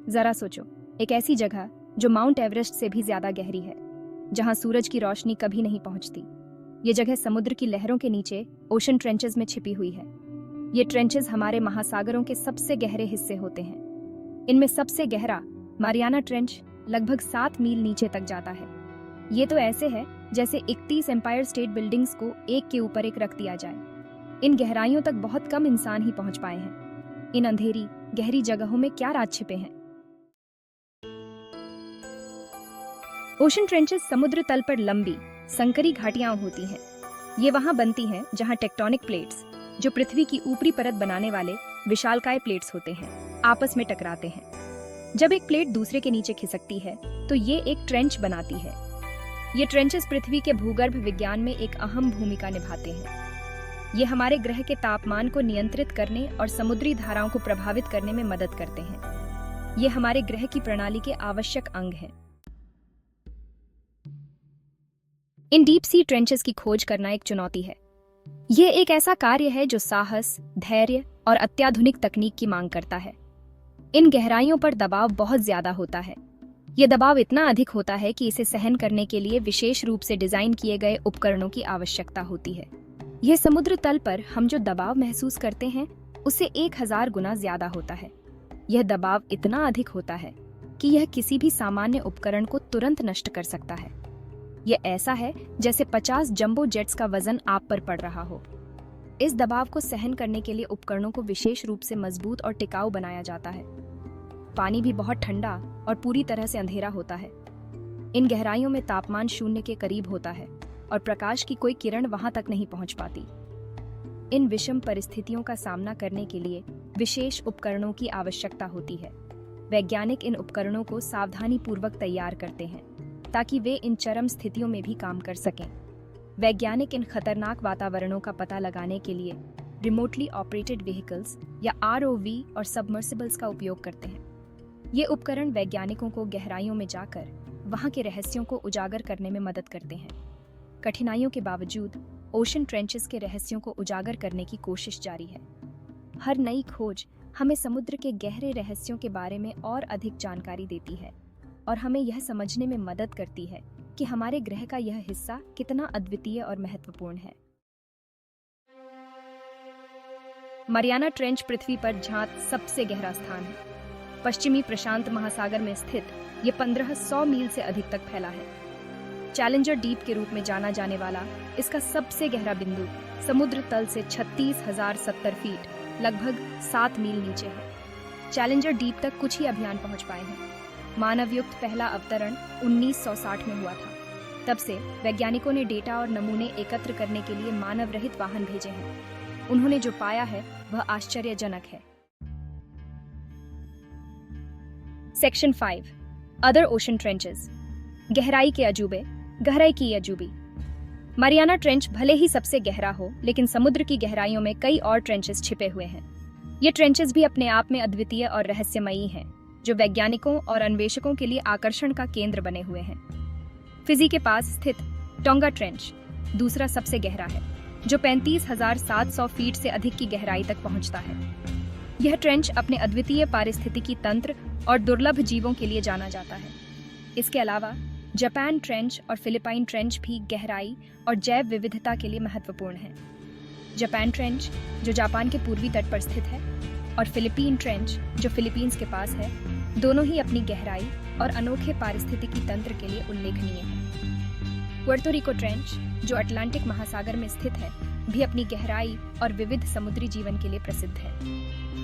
जरा सोचो, एक ऐसी जगह जो माउंट एवरेस्ट से भी ज्यादा गहरी है, जहां सूरज की रोशनी कभी नहीं पहुंचती। ये जगह समुद्र की लहरों के नीचे ओशन ट्रेंचेस में छिपी हुई है। ये ट्रेंचेस हमारे महासागरों के सबसे गहरे हिस्से होते हैं। इनमें सबसे गहरा मारियाना ट्रेंच लगभग 7 मील नीचे तक जाता है। ये तो ऐसे है जैसे 31 एम्पायर स्टेट बिल्डिंग्स को एक के ऊपर एक रख दिया जाए। इन गहराइयों तक बहुत कम इंसान ही पहुंच पाए हैं। इन अंधेरी गहरी जगहों में क्या राज छिपे हैं? ओशन ट्रेंचेस समुद्र तल पर लंबी संकरी घाटियां होती हैं। ये वहां बनती हैं जहां टेक्टोनिक प्लेट्स, जो पृथ्वी की ऊपरी परत बनाने वाले विशालकाय प्लेट्स होते हैं, आपस में टकराते हैं। जब एक प्लेट दूसरे के नीचे खिसकती है तो ये एक ट्रेंच बनाती है। ये ट्रेंचेस पृथ्वी के भूगर्भ विज्ञान में एक अहम भूमिका निभाते हैं। ये हमारे ग्रह के तापमान को नियंत्रित करने और समुद्री धाराओं को प्रभावित करने में मदद करते हैं। ये हमारे ग्रह की प्रणाली के आवश्यक अंग हैं। इन डीप सी ट्रेंचेस की खोज करना एक चुनौती है। यह एक ऐसा कार्य है जो साहस, धैर्य और अत्याधुनिक तकनीक की मांग करता है। इन गहराइयों पर दबाव बहुत ज्यादा होता है। यह दबाव इतना अधिक होता है कि इसे सहन करने के लिए विशेष रूप से डिजाइन किए गए उपकरणों की आवश्यकता होती है। यह समुद्र तल पर हम जो दबाव महसूस करते हैं उससे 1000 गुना ज्यादा होता है। यह दबाव इतना अधिक होता है कि यह किसी भी सामान्य उपकरण को तुरंत नष्ट कर सकता है। यह ऐसा है जैसे 50 जंबो जेट्स का वजन आप पर पड़ रहा हो। इस दबाव को सहन करने के लिए उपकरणों को विशेष रूप से मजबूत और टिकाऊ बनाया जाता है। पानी भी बहुत ठंडा और पूरी तरह से अंधेरा होता है। इन गहराइयों में तापमान 0 के करीब होता है और प्रकाश की कोई किरण वहां तक नहीं पहुंच पाती। इन विषम परिस्थितियों का सामना करने के लिए विशेष उपकरणों की आवश्यकता होती है। वैज्ञानिक इन उपकरणों को सावधानीपूर्वक तैयार करते हैं ताकि वे इन चरम स्थितियों में भी काम कर सकें। वैज्ञानिक इन खतरनाक वातावरणों का पता लगाने के लिए रिमोटली ऑपरेटेड व्हीकल्स या ROV और सबमर्सिबल्स का उपयोग करते हैं। ये उपकरण वैज्ञानिकों को गहराइयों में जाकर वहां के रहस्यों को उजागर करने में मदद करते हैं। कठिनाइयों के बावजूद ओशन ट्रेंचेस के रहस्यों को उजागर करने की कोशिश जारी है। हर नई खोज हमें समुद्र के गहरे रहस्यों के बारे में और अधिक जानकारी देती है और हमें यह समझने में मदद करती है कि हमारे ग्रह का यह हिस्सा कितना अद्वितीय और महत्वपूर्ण है। मारियाना ट्रेंच पृथ्वी पर झांत सबसे गहरा स्थान है। पश्चिमी प्रशांत महासागर में स्थित ये 1500 मील से अधिक तक फैला है। चैलेंजर डीप के रूप में जाना जाने वाला इसका सबसे गहरा बिंदु समुद्र तल से 36,070 फीट लगभग 7 मील नीचे है। चैलेंजर डीप तक कुछ ही अभियान पहुंच पाए हैं। मानवयुक्त पहला अवतरण 1960 में हुआ था। तब से वैज्ञानिकों ने डेटा और नमूने एकत्र करने के लिए मानव रहित वाहन भेजे हैं। उन्होंने जो पाया है वह आश्चर्यजनक है। Section 5 other ocean trenches. गहराई के अजूबे, गहराई की अजूबी। मारियाना ट्रेंच भले ही सबसे गहरा हो, लेकिन समुद्र की गहराइयों में कई और ट्रेंचेस छिपे हुए हैं। ये ट्रेंचेस भी अपने आप में अद्वितीय और रहस्यमयी हैं, जो वैज्ञानिकों और अन्वेषकों के लिए आकर्षण का केंद्र बने हुए हैं। फिजी के पास स्थित टोंगा ट्रेंच दूसरा सबसे गहरा है, जो 35,700 फीट से अधिक की गहराई तक पहुंचता है। यह ट्रेंच अपने अद्वितीय पारिस्थितिकी तंत्र और दुर्लभ जीवों के लिए जाना जाता है। इसके अलावा जापान ट्रेंच और फिलिपाइन ट्रेंच भी गहराई और जैव विविधता के लिए महत्वपूर्ण है। जापान ट्रेंच, जो जापान के पूर्वी तट पर स्थित है, और फिलिपीन ट्रेंच, जो फिलीपींस के पास है, दोनों ही अपनी गहराई और अनोखे पारिस्थितिकी तंत्र के लिए उल्लेखनीय है। पुर्तो रिको ट्रेंच, जो अटलांटिक महासागर में स्थित है, भी अपनी गहराई और विविध समुद्री जीवन के लिए प्रसिद्ध है।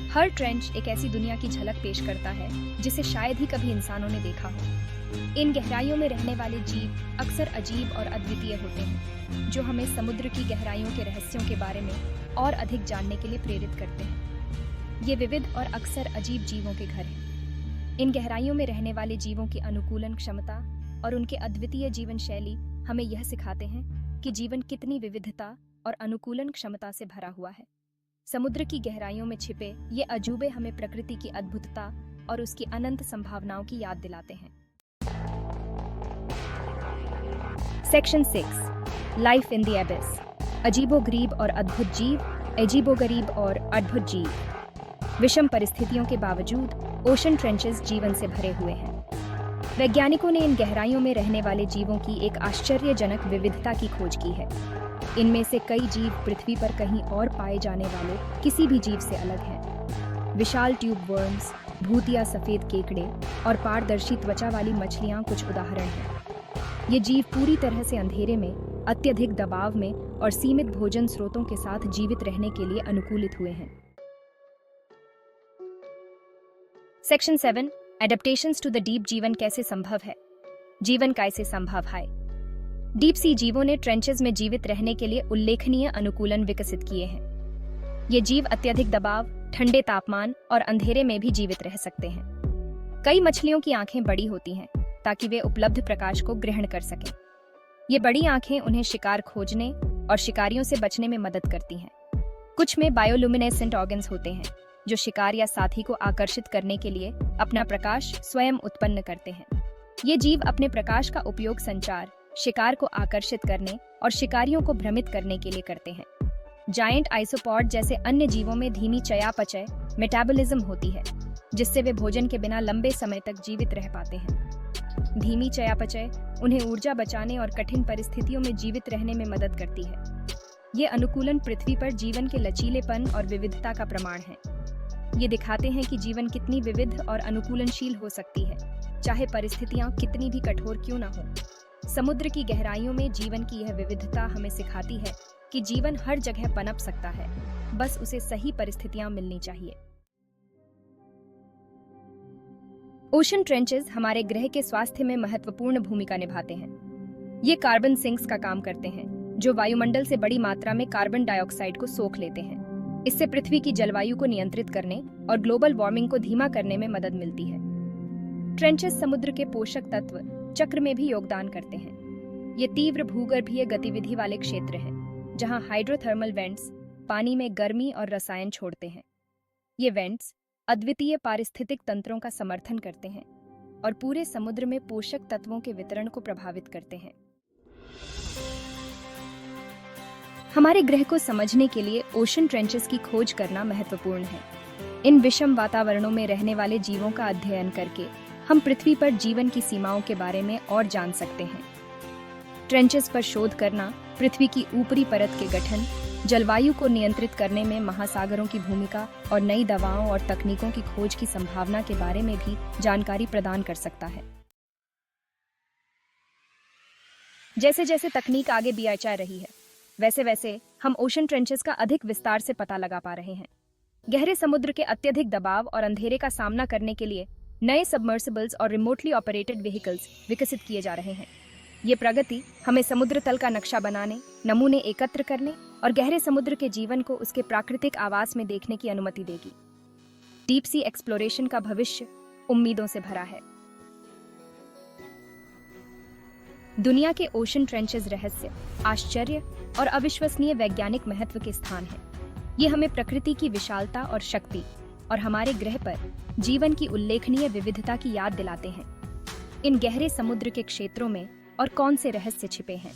हर ट्रेंच एक ऐसी दुनिया की झलक पेश करता है जिसे शायद ही कभी इंसानों ने देखा हो। इन गहराइयों में रहने वाले जीव अक्सर अजीब और अद्वितीय होते हैं, जो हमें समुद्र की गहराइयों के रहस्यों के बारे में और अधिक जानने के लिए प्रेरित करते हैं। ये विविध और अक्सर अजीब जीवों के घर हैं। इन गहराइयों में रहने वाले जीवों की अनुकूलन क्षमता और उनके अद्वितीय जीवन शैली हमें यह सिखाते हैं कि जीवन कितनी विविधता और अनुकूलन क्षमता से भरा हुआ है। समुद्र की गहराइयों में छिपे ये अजूबे हमें प्रकृति की अद्भुतता और उसकी अनंत संभावनाओं की याद दिलाते हैं। Section 6 life in the एबिस। अजीबोगरीब और अद्भुत जीव, अजीबोगरीब और अद्भुत जीव। विषम परिस्थितियों के बावजूद ओशन ट्रेंचेस जीवन से भरे हुए हैं। वैज्ञानिकों ने इन गहराइयों में रहने वाले जीवों की एक आश्चर्यजनक विविधता की खोज की है। इनमें से कई जीव पृथ्वी पर कहीं और पाए जाने वाले किसी भी जीव से अलग हैं। विशाल ट्यूब वर्म्स, भूतिया सफेद केकड़े और पारदर्शी त्वचा वाली मछलियां कुछ उदाहरण हैं। ये जीव पूरी तरह से अंधेरे में, अत्यधिक दबाव में और सीमित भोजन स्रोतों के साथ जीवित रहने के लिए अनुकूलित हुए हैं। Section 7 adaptations to the deep. जीवन कैसे संभव है? जीवन कैसे संभव है? डीप सी जीवों ने ट्रेंचेस में जीवित रहने के लिए उल्लेखनीय अनुकूलन विकसित किए हैं। ये जीव अत्यधिक दबाव, ठंडे तापमान और अंधेरे में भी जीवित रह सकते हैं। कई मछलियों की आंखें बड़ी होती हैं ताकि वे उपलब्ध प्रकाश को ग्रहण कर सकें। ये बड़ी आंखें उन्हें शिकार खोजने और शिकारियों से बचने में मदद करती हैं। कुछ में बायोलुमिनेसेंट ऑर्गन्स होते हैं जो शिकार या साथी को आकर्षित करने के लिए अपना प्रकाश स्वयं उत्पन्न करते हैं। ये जीव अपने प्रकाश का उपयोग संचार, शिकार को आकर्षित करने और शिकारियों को भ्रमित करने के लिए करते हैं। जायंट आइसोपॉड जैसे अन्य जीवों में धीमी चयापचय मेटाबॉलिज्म होती है, जिससे वे भोजन के बिना लंबे समय तक जीवित रह पाते हैं। धीमी चयापचय उन्हें ऊर्जा बचाने और कठिन परिस्थितियों में जीवित रहने में मदद करती है। ये अनुकूलन पृथ्वी पर जीवन के लचीलेपन और विविधता का प्रमाण है। ये दिखाते हैं कि जीवन कितनी विविध और अनुकूलनशील हो सकती है, चाहे परिस्थितियां कितनी भी कठोर क्यों न हो। समुद्र की गहराइयों में जीवन की यह विविधता हमें सिखाती है कि जीवन हर जगह पनप सकता है, बस उसे सही परिस्थितियां मिलनी चाहिए। ओशन ट्रेंचेस हमारे ग्रह के स्वास्थ्य में महत्वपूर्ण भूमिका निभाते हैं। ये कार्बन सिंक्स का काम करते हैं, जो वायुमंडल से बड़ी मात्रा में कार्बन डाइऑक्साइड को सोख लेते हैं। इससे पृथ्वी की जलवायु को नियंत्रित करने और ग्लोबल वार्मिंग को धीमा करने में मदद मिलती है। ट्रेंचेस समुद्र के पोषक तत्व चक्र में भी योगदान करते हैं। ये तीव्र भूगर्भीय गतिविधि वाले क्षेत्र हैं, जहां हाइड्रोथर्मल वेंट्स पानी में गर्मी और रसायन छोड़ते हैं। ये वेंट्स अद्वितीय पारिस्थितिक तंत्रों का समर्थन करते हैं और पूरे समुद्र में पोषक तत्वों के वितरण को प्रभावित करते हैं। हमारे ग्रह को समझने के लिए ओशन ट्रेंचेस की खोज करना महत्वपूर्ण है। इन विषम वातावरणों में रहने वाले जीवों का अध्ययन करके हम पृथ्वी पर जीवन की सीमाओं के बारे में और जान सकते हैं। ट्रेंचेस पर शोध करना पृथ्वी की ऊपरी परत के गठन, जलवायु को नियंत्रित करने में महासागरों की भूमिका और नई दवाओं और तकनीकों की खोज की संभावना के बारे में भी जानकारी प्रदान कर सकता है। जैसे जैसे तकनीक आगे बढ़ जा रही है, वैसे वैसे हम ओशन ट्रेंचेस का अधिक विस्तार से पता लगा पा रहे हैं। गहरे समुद्र के अत्यधिक दबाव और अंधेरे का सामना करने के लिए नए सबमर्सिबल्स और रिमोटली ऑपरेटेड व्हीकल्स विकसित किए जा रहे हैं। ये प्रगति हमें समुद्र तल का नक्शा बनाने, नमूने एकत्र करने और गहरे समुद्र के जीवन को उसके प्राकृतिक आवास में देखने की अनुमति देगी। डीप सी एक्सप्लोरेशन का भविष्य उम्मीदों से भरा है। दुनिया के ओशन ट्रेंचेस रहस्य, आश्चर्य और अविश्वसनीय वैज्ञानिक महत्व के स्थान हैं। ये हमें प्रकृति की विशालता और शक्ति और हमारे ग्रह पर जीवन की उल्लेखनीय विविधता की याद दिलाते हैं। इन गहरे समुद्र के क्षेत्रों में और कौन से रहस्य छिपे हैं?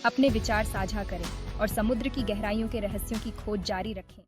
अपने विचार साझा करें और समुद्र की गहराइयों के रहस्यों की खोज जारी रखें।